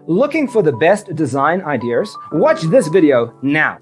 Looking for the best design ideas? Watch this video now.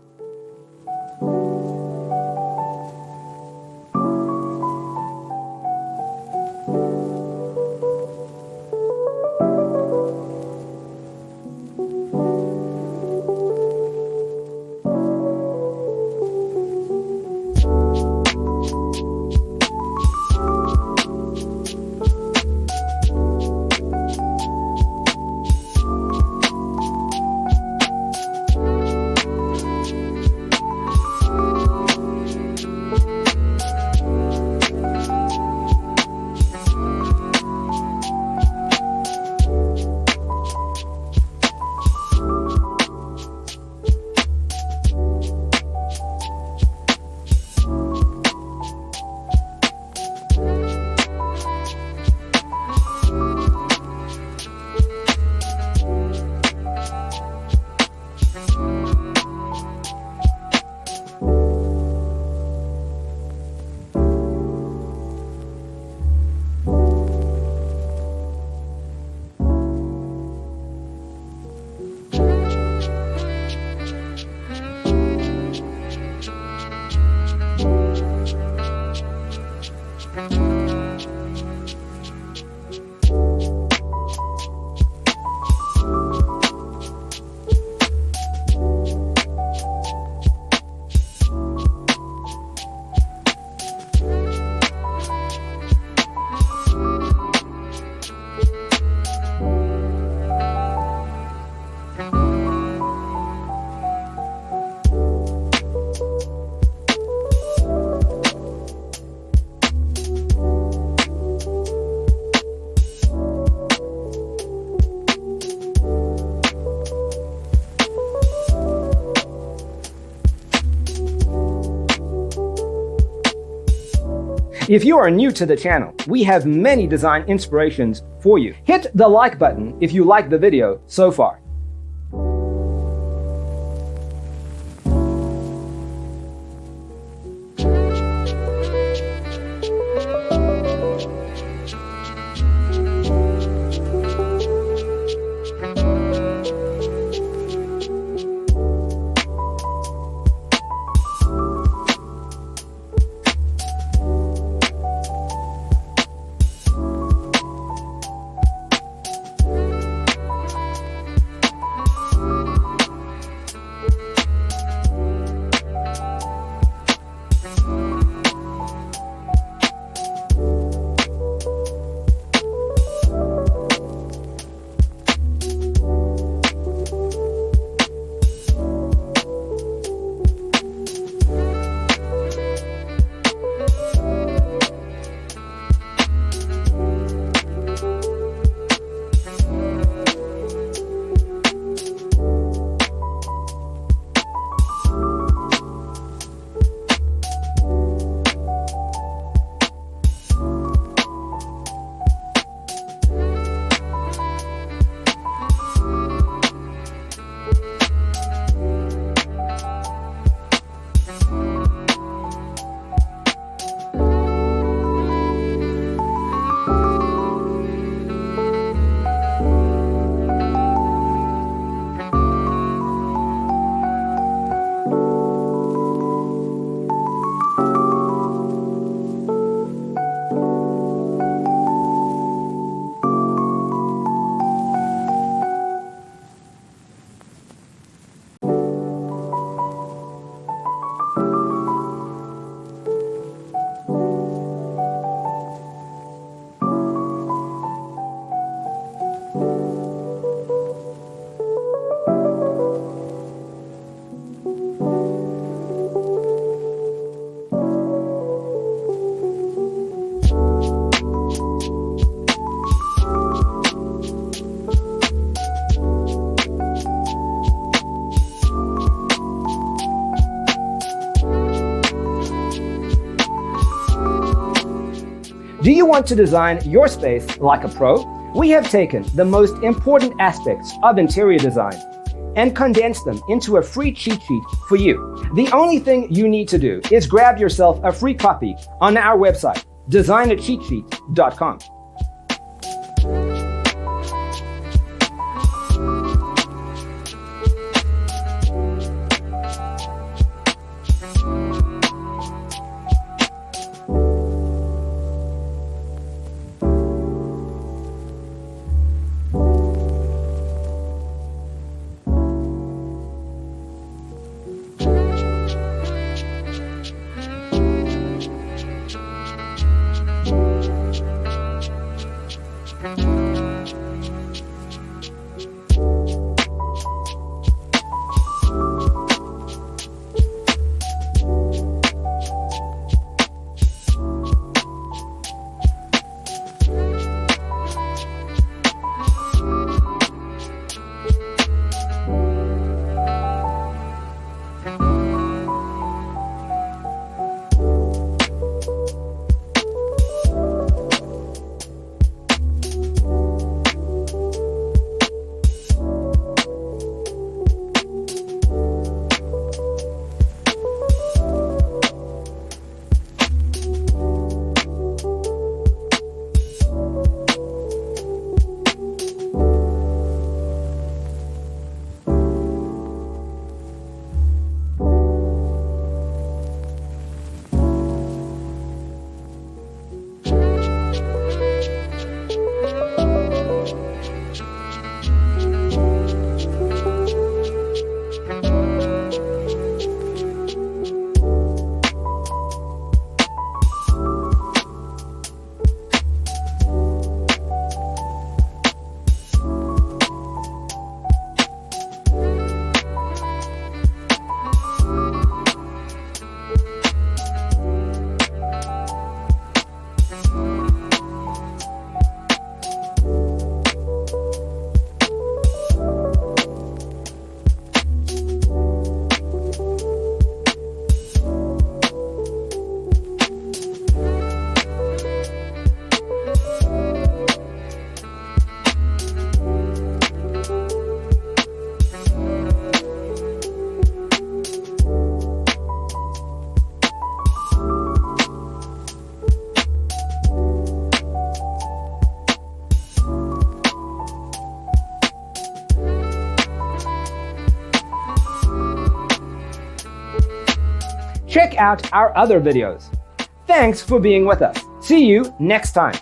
If you are new to the channel, we have many design inspirations for you. Hit the like button if you like the video so far. Do you want to design your space like a pro? We have taken the most important aspects of interior design and condensed them into a free cheat sheet for you. The only thing you need to do is grab yourself a free copy on our website, designercheatsheet.com. out our other videos. Thanks for being with us. See you next time.